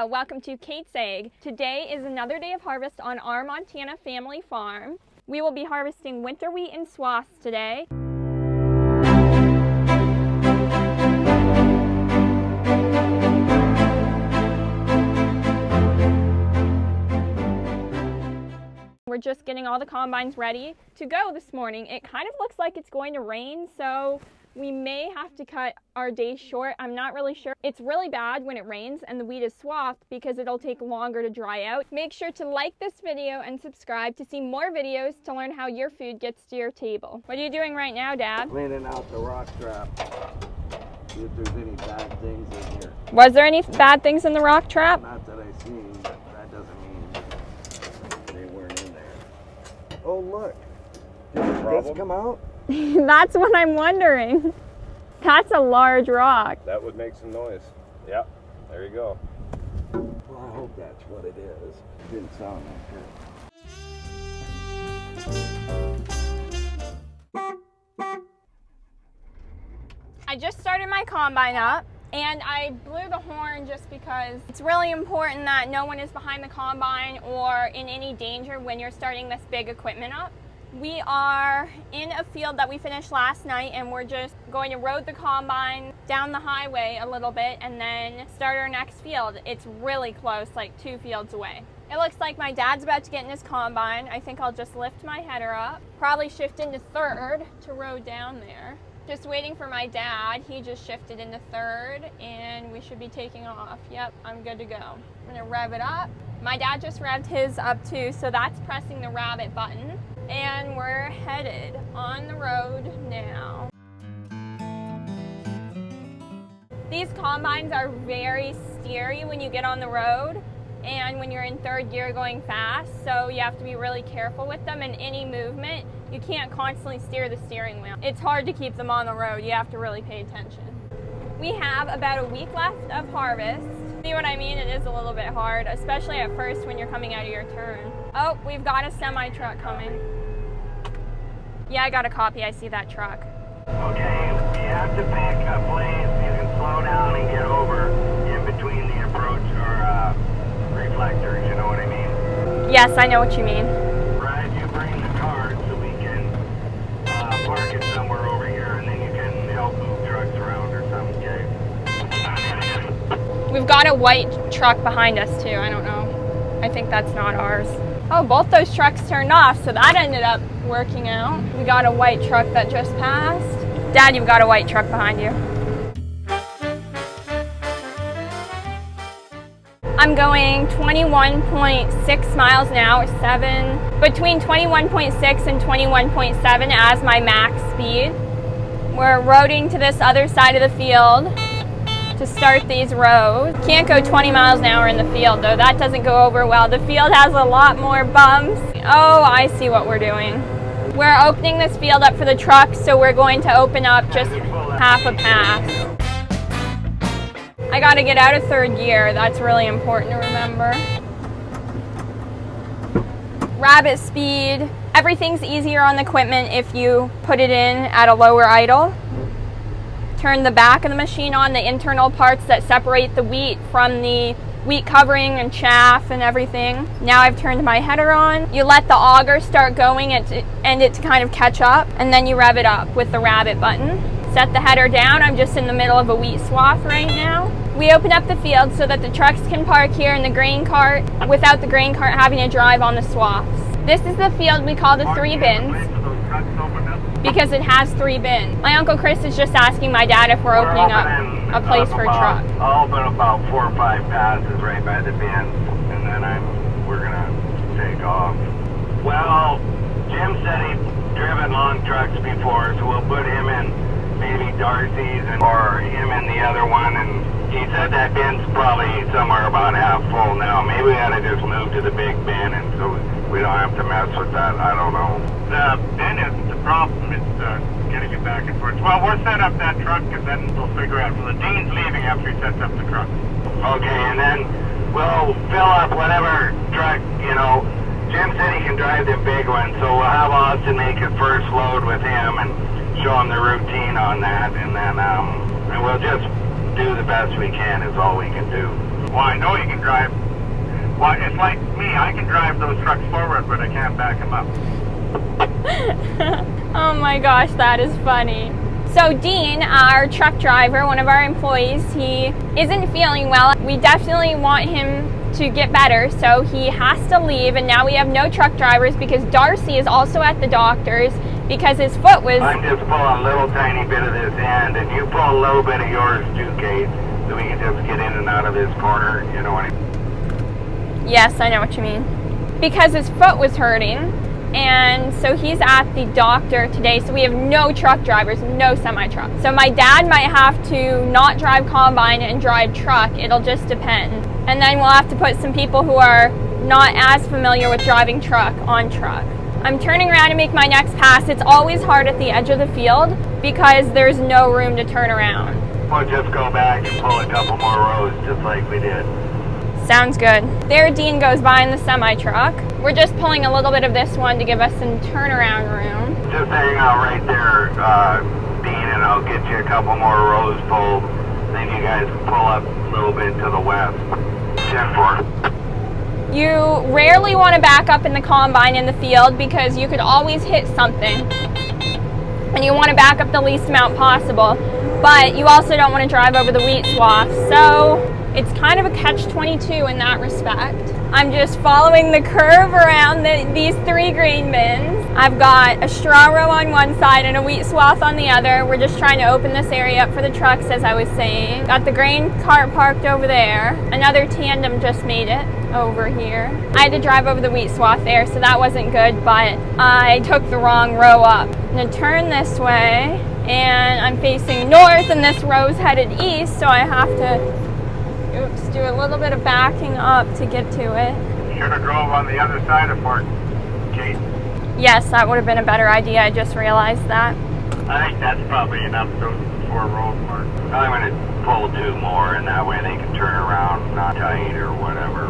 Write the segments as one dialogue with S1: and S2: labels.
S1: Hello, welcome to Kate's Egg. Today is another day of harvest on our Montana family farm. We will be harvesting winter wheat in swaths today. We're just getting all the combines ready to go this morning. It kind of looks like it's going to rain, so we may have to cut our day short. I'm not really sure. It's really bad when it rains and the wheat is swathed because it'll take longer to dry out. Make sure to like this video and subscribe to see more videos to learn how your food gets to your table. What are you doing right now, Dad?
S2: Cleaning out the rock trap. See if there's any bad things in here.
S1: Was there any bad things in the rock trap?
S2: Not that I've seen, but that doesn't mean they weren't in there. Oh, look. Did this come out?
S1: That's what I'm wondering. That's a large rock.
S3: That would make some noise. Yep, there you go.
S2: Well, I hope that's what it is. It didn't sound like it.
S1: I just started my combine up and I blew the horn just because it's really important that no one is behind the combine or in any danger when you're starting this big equipment up. We are in a field that we finished last night and we're just going to road the combine down the highway a little bit and then start our next field. It's really close, like 2 fields away. It looks like my dad's about to get in his combine. I think I'll just lift my header up, probably shift into third to road down there. Just waiting for my dad. He just shifted into third and we should be taking off. Yep, I'm good to go. I'm gonna rev it up. My dad just revved his up too, so that's pressing the rabbit button. And we're headed on the road now. These combines are very steery when you get on the road and when you're in third gear going fast, so you have to be really careful with them, and any movement, you can't constantly steer the steering wheel. It's hard to keep them on the road. You have to really pay attention. We have about a week left of harvest. See what I mean? It is a little bit hard, especially at first when you're coming out of your turn. Oh, we've got a semi-truck coming. Yeah, I got a copy. I see that truck.
S4: Okay, you have to pick a place you can slow down and get over in between the approach or reflectors, you know what I mean?
S1: Yes, I know what you mean.
S4: Right, you bring the card so we can park it somewhere over here and then you can help move trucks around or something, okay?
S1: We've got a white truck behind us too. I don't know. I think that's not ours. Oh, both those trucks turned off, so that ended up working out. We got a white truck that just passed. Dad, you've got a white truck behind you. I'm going 21.6 miles an hour, between 21.6 and 21.7 as my max speed. We're roading to this other side of the field to start these rows. Can't go 20 miles an hour in the field though. That doesn't go over well. The field has a lot more bumps. Oh, I see what we're doing. We're opening this field up for the trucks, so we're going to open up just half a pass. I gotta get out of third gear. That's really important to remember. Rabbit speed. Everything's easier on the equipment if you put it in at a lower idle. Turn the back of the machine on, the internal parts that separate the wheat from the wheat covering and chaff and everything. Now I've turned my header on. You let the auger start going and it to kind of catch up, and then you rev it up with the rabbit button. Set the header down. I'm just in the middle of a wheat swath right now. We open up the field so that the trucks can park here in the grain cart without the grain cart having to drive on the swaths. This is the field we call the 3 bins, because it has 3 bins. My Uncle Chris is just asking my dad if we're opening up a place for a truck.
S4: I'll open about 4 or 5 passes right by the bins, and then we're gonna take off. Well, Jim said he'd driven long trucks before, so we'll put him in maybe Darcy's or him in the other one, and he said that bin's probably somewhere about half full now. Maybe we ought to just move to the big bin, and so we don't have to mess with that. I don't know. The bin isn't the problem. It's getting it back and forth. Well, we'll set up that truck, and then we'll figure out. Well, the Dean's leaving after he sets up the truck. Okay, and then we'll fill up whatever truck, you know. Jim said he can drive the big one, so we'll have Austin make his first load with him and show him the routine on that, and then and we'll just do the best we can is all we can do. Well, I know you can drive. Well, it's like me. I can drive those trucks forward, but I can't back them up.
S1: Oh my gosh, that is funny. So Dean, our truck driver, one of our employees, he isn't feeling well. We definitely want him to get better, so he has to leave, and now we have no truck drivers because Darcy is also at the doctor's because his foot was...
S4: I'm just pulling a little tiny bit of this end, and you pull a little bit of yours too, Kate, so we can just get in and out of this corner, you know what I mean?
S1: Yes, I know what you mean. Because his foot was hurting, and so he's at the doctor today, so we have no truck drivers, no semi-truck. So my dad might have to not drive combine and drive truck. It'll just depend. And then we'll have to put some people who are not as familiar with driving truck on truck. I'm turning around to make my next pass. It's always hard at the edge of the field because there's no room to turn around.
S4: We'll just go back and pull a couple more rows just like we did.
S1: Sounds good. There Dean goes by in the semi-truck. We're just pulling a little bit of this one to give us some turnaround room.
S4: Just hang out right there, Dean, and I'll get you a couple more rows pulled. Then you guys can pull up a little bit to the west. 10-4.
S1: You rarely want to back up in the combine in the field because you could always hit something. And you want to back up the least amount possible. But you also don't want to drive over the wheat swath. So it's kind of a catch-22 in that respect. I'm just following the curve around these 3 grain bins. I've got a straw row on one side and a wheat swath on the other. We're just trying to open this area up for the trucks, as I was saying. Got the grain cart parked over there. Another tandem just made it over here. I had to drive over the wheat swath there, so that wasn't good, but I took the wrong row up. I'm gonna turn this way, and I'm facing north, and this row's headed east, so I have to do a little bit of backing up to get to it.
S4: Should have drove on the other side of Fort Kate.
S1: Yes, that would have been a better idea. I just realized that.
S4: I think that's probably enough those 4 rows, Mark. I'm going to pull 2 more, and that way they can turn around, not tight or whatever.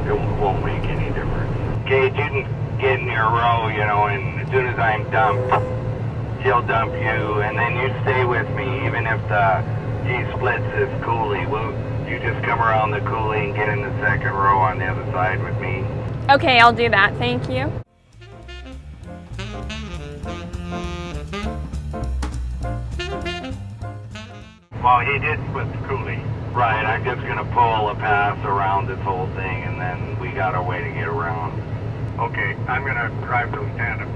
S4: It won't make any difference. Kate, you can get in your row, you know, and as soon as I'm dumped, she'll dump you, and then you stay with me, even if the G splits this coulee. You just come around the coulee and get in the second row on the other side with me.
S1: Okay, I'll do that. Thank you.
S4: Well, he did split the coulee. Right, I'm just going to pull a pass around this whole thing, and then we got a way to get around. Okay, I'm going to drive those tandem.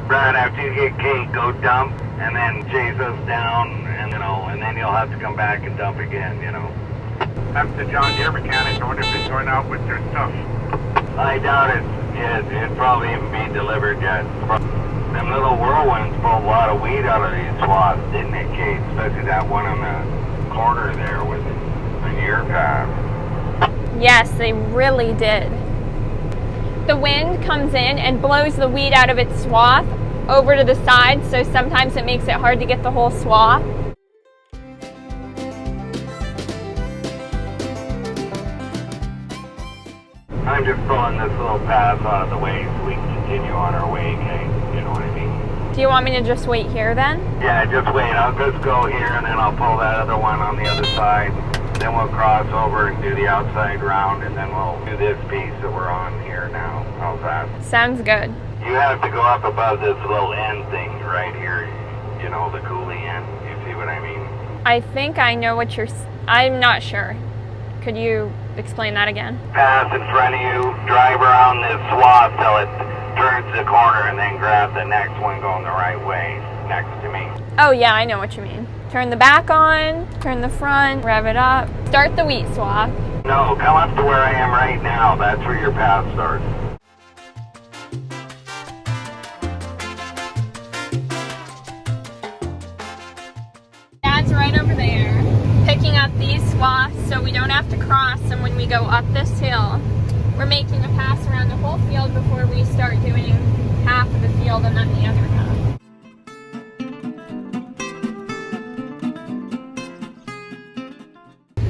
S4: Brad, after you get Kate, go dump, and then chase us down, and and then you'll have to come back and dump again, you know. That's the John Deere mechanics. I wonder if they're going out with their stuff. I doubt it. It'd probably even be delivered yet. Them little whirlwinds pulled a lot of weed out of these swaths, didn't it, Kate? Especially that one on the corner there with the ear path.
S1: Yes, they really did. The wind comes in and blows the weed out of its swath over to the side, so sometimes it makes it hard to get the whole swath.
S4: I'm just pulling this little path out of the way so we can continue on our way, Kate. You know what I mean?
S1: Do you want me to just wait here then?
S4: Yeah, just wait. I'll just go here and then I'll pull that other one on the other side. Then we'll cross over and do the outside round, and then we'll do this piece that we're on here now. How's that?
S1: Sounds good.
S4: You have to go up above this little end thing right here, you know, the coulee end. You see what I mean?
S1: I think I know what I'm not sure. Could you explain that again?
S4: Pass in front of you, drive around this swath till it turns the corner, and then grab the next one going the right way next to me.
S1: Oh yeah, I know what you mean. Turn the back on, turn the front, rev it up. Start the wheat swath.
S4: No, come up to where I am right now. That's where your path starts.
S1: Dad's right over there, picking up these swaths so we don't have to cross them when we go up this hill. We're making a pass around the whole field before we start doing half of the field and then the other half.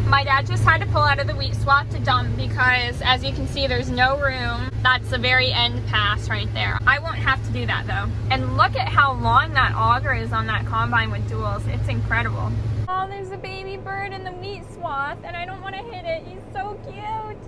S1: My dad just had to pull out of the wheat swath to dump because, as you can see, there's no room. That's the very end pass right there. I won't have to do that though. And look at how long that auger is on that combine with duals. It's incredible. Oh, there's a baby bird in the wheat swath, and I don't want to hit it. He's so cute.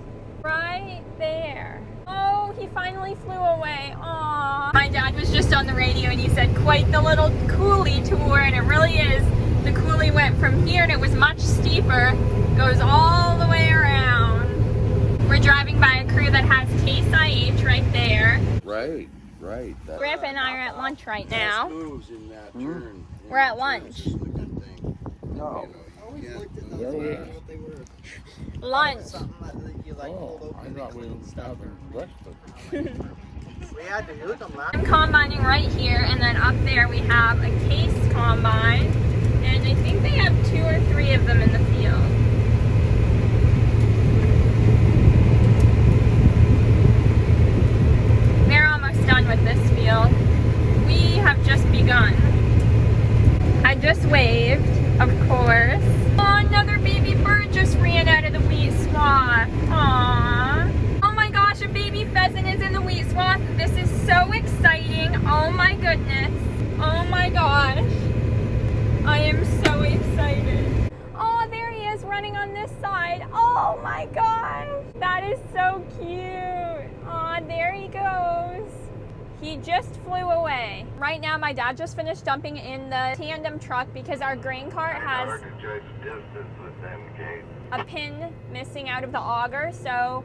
S1: Right there. Oh, he finally flew away. Aww. My dad was just on the radio and he said quite the little coulee tour, and it really is. The coulee went from here and it was much steeper. Goes all the way around. We're driving by a crew that has Case IH right there.
S2: Right.
S1: Grandpa and I are at lunch right now.
S2: Moves in that turn.
S1: We're at lunch.
S2: No.
S1: Lunch.
S2: Oh, I thought we were having breakfast.
S1: I'm combining right here, and then up there we have a Case combine, and I think they have 2 or 3 of them in the field. They're almost done with this field. We have just begun. I just waved, of course. Oh, another baby bird just ran out of the wheat swath. Aww. Oh my gosh, a baby pheasant is in the wheat swath. This is so exciting. Oh my goodness. Oh my gosh. I am so excited. Oh, there he is running on this side. Oh my gosh. That is so cute. Oh, there he goes. He just flew away. Right now, my dad just finished dumping in the tandem truck because our grain cart has a pin missing out of the auger, so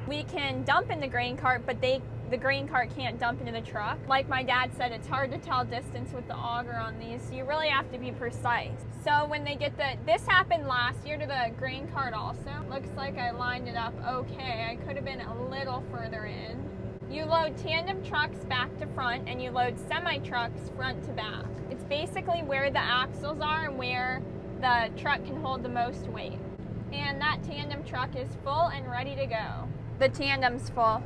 S1: we can dump in the grain cart, but the grain cart can't dump into the truck. Like my dad said, it's hard to tell distance with the auger on these, so you really have to be precise. So when they get this happened last year to the grain cart also. Looks like I lined it up okay. I could have been a little further in. You load tandem trucks back to front, and you load semi-trucks front to back. It's basically where the axles are and where the truck can hold the most weight. And that tandem truck is full and ready to go. The tandem's full.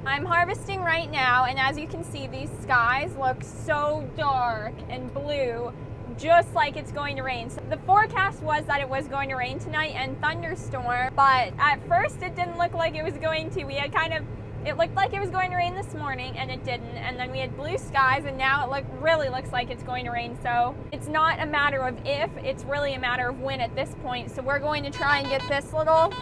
S1: I'm harvesting right now, and as you can see, these skies look so dark and blue, just like it's going to rain. So the forecast was that it was going to rain tonight and thunderstorm, but at first it didn't look like it was going to. We had it looked like it was going to rain this morning, and it didn't. And then we had blue skies, and now it really looks like it's going to rain. So it's not a matter of if, it's really a matter of when at this point. So we're going to try and get this little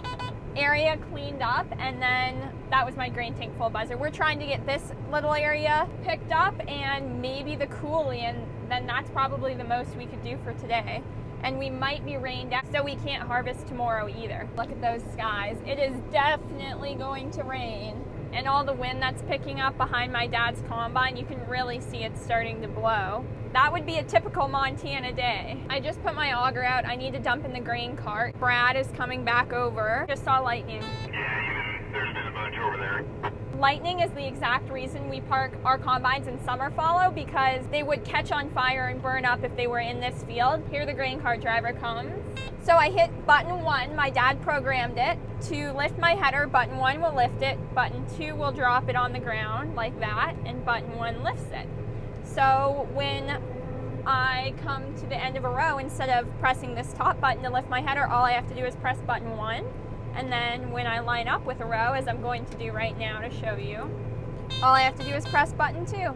S1: area cleaned up, and then that was my grain tank full buzzer. We're trying to get this little area picked up and maybe the coulee, and then that's probably the most we could do for today. And we might be rained out, so we can't harvest tomorrow either. Look at those skies. It is definitely going to rain. And all the wind that's picking up behind my dad's combine, you can really see it starting to blow. That would be a typical Montana day. I just put my auger out. I need to dump in the grain cart. Brad is coming back over. Just saw lightning.
S4: Yeah, there's been a bunch over there.
S1: Lightning is the exact reason we park our combines in summer fallow, because they would catch on fire and burn up if they were in this field. Here the grain cart driver comes. So I hit button 1, my dad programmed it to lift my header. Button 1 will lift it, button 2 will drop it on the ground like that, and button 1 lifts it. So when I come to the end of a row, instead of pressing this top button to lift my header, all I have to do is press button 1. And then when I line up with a row, as I'm going to do right now to show you, all I have to do is press button 2.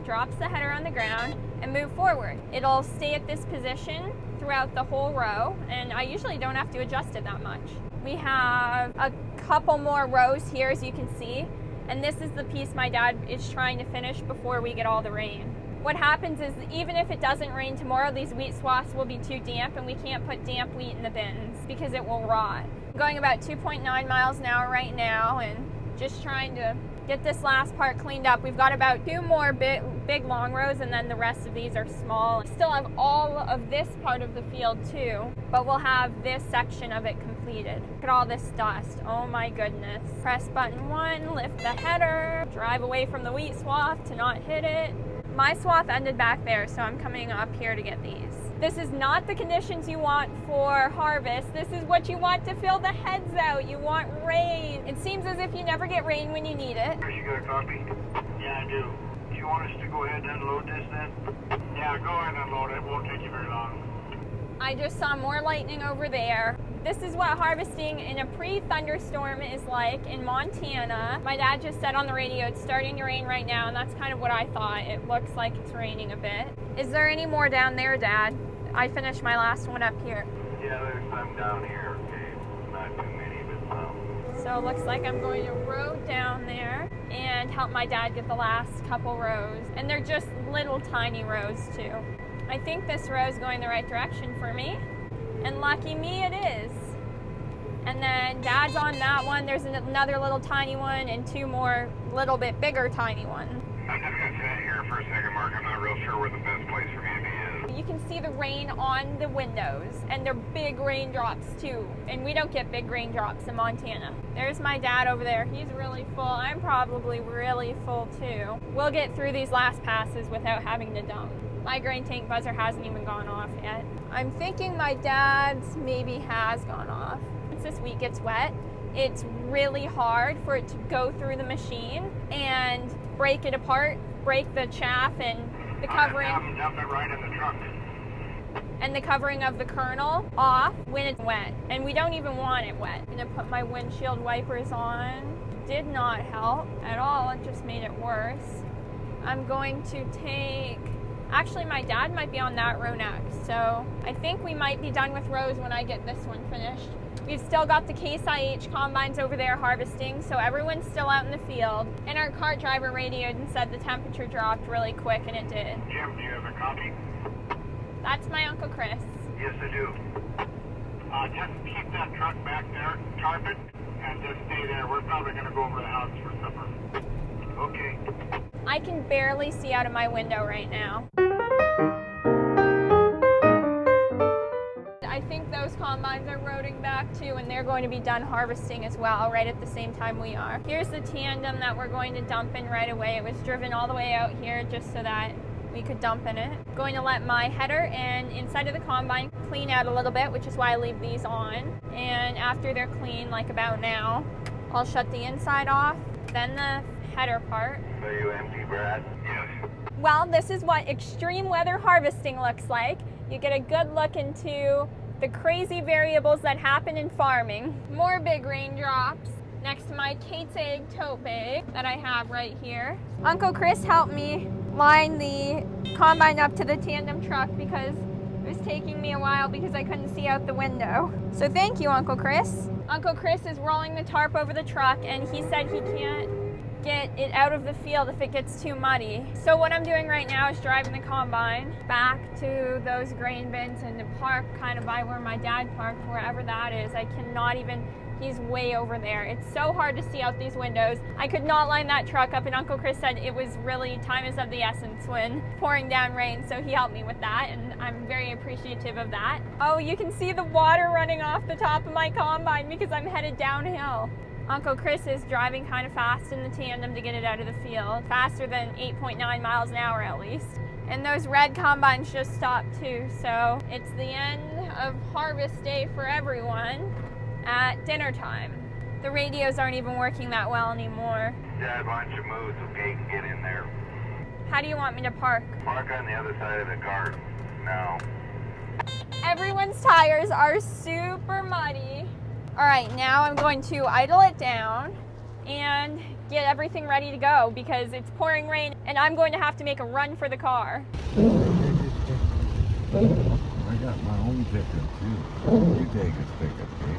S1: Drops the header on the ground and move forward. It'll stay at this position throughout the whole row, and I usually don't have to adjust it that much. We have a couple more rows here, as you can see, and this is the piece my dad is trying to finish before we get all the rain. What happens is, even if it doesn't rain tomorrow, these wheat swaths will be too damp, and we can't put damp wheat in the bins because it will rot. I'm going about 2.9 miles an hour right now, and just trying to get this last part cleaned up. We've got about 2 more big long rows, and then the rest of these are small. We still have all of this part of the field too, but we'll have this section of it completed. Look at all this dust. Oh my goodness. Press button 1, lift the header, drive away from the wheat swath to not hit it. My swath ended back there, so I'm coming up here to get these. This is not the conditions you want for harvest. This is what you want to fill the heads out. You want rain. It seems as if you never get rain when you need it.
S4: You got a copy? Yeah, I do. Do you want us to go ahead and unload this then? Yeah, go ahead and unload it. It won't take you very long.
S1: I just saw more lightning over there. This is what harvesting in a pre-thunderstorm is like in Montana. My dad just said on the radio it's starting to rain right now, and that's kind of what I thought. It looks like it's raining a bit. Is there any more down there, Dad? I finished my last one up here.
S4: Yeah, there's some down here, okay. Not too many, but some.
S1: So it looks like I'm going to row down there and help my dad get the last couple rows. And they're just little tiny rows too. I think this row is going the right direction for me. And lucky me it is. And then Dad's on that one. There's another little tiny one and two more little bit bigger tiny ones.
S4: I'm just going to sit here for a second, Mark. I'm not real sure where the best place for me to be is.
S1: You can see the rain on the windows, and they're big raindrops too. And we don't get big raindrops in Montana. There's my dad over there. He's really full. I'm probably really full too. We'll get through these last passes without having to dump. My grain tank buzzer hasn't even gone off yet. I'm thinking my dad's maybe has gone off. Once this wheat gets wet, it's really hard for it to go through the machine and break it apart, break the chaff and the covering.
S4: Dump it right in the truck.
S1: And the covering of the kernel off when it's wet. And we don't even want it wet. I'm gonna put my windshield wipers on. Did not help at all, it just made it worse. I'm going to take, actually my dad might be on that row next. So I think we might be done with rows when I get this one finished. We've still got the Case IH combines over there harvesting, so everyone's still out in the field. And our cart driver radioed and said the temperature dropped really quick, and it did.
S4: Jim, do you have a copy?
S1: That's my Uncle Chris.
S4: Yes, I do. Just keep that truck back there, carpet, and just stay there. We're probably going to go over the house for supper. Okay.
S1: I can barely see out of my window right now. I think those combines are roading back too, and they're going to be done harvesting as well right at the same time we are. Here's the tandem that we're going to dump in right away. It was driven all the way out here just so that we could dump in it. Going to let my header and inside of the combine clean out a little bit, which is why I leave these on. And after they're clean, like about now, I'll shut the inside off, then the header part.
S4: So you empty, Brad? Yes.
S1: Well, this is what extreme weather harvesting looks like. You get a good look into the crazy variables that happen in farming. More big raindrops next to my Kate's Egg tote bag that I have right here. Uncle Chris helped me line the combine up to the tandem truck because it was taking me a while because I couldn't see out the window. So thank you, Uncle Chris. Uncle Chris is rolling the tarp over the truck, and he said he can't get it out of the field if it gets too muddy. So what I'm doing right now is driving the combine back to those grain bins and to park kind of by where my dad parked, wherever that is. I cannot even, he's way over there. It's so hard to see out these windows. I could not line that truck up, and Uncle Chris said it was really time is of the essence when pouring down rain, so he helped me with that, and I'm very appreciative of that. Oh, you can see the water running off the top of my combine because I'm headed downhill. Uncle Chris is driving kind of fast in the tandem to get it out of the field, faster than 8.9 miles an hour at least. And those red combines just stopped too, so it's the end of harvest day for everyone at dinner time. The radios aren't even working that well anymore.
S4: Dad, why don't you move so Kate can get in there?
S1: How do you want me to park?
S4: Park on the other side of the garden. Now.
S1: Everyone's tires are super muddy. All right, now I'm going to idle it down and get everything ready to go because it's pouring rain and I'm going to have to make a run for the car.
S2: I got my own ticket too. You take a ticket, okay?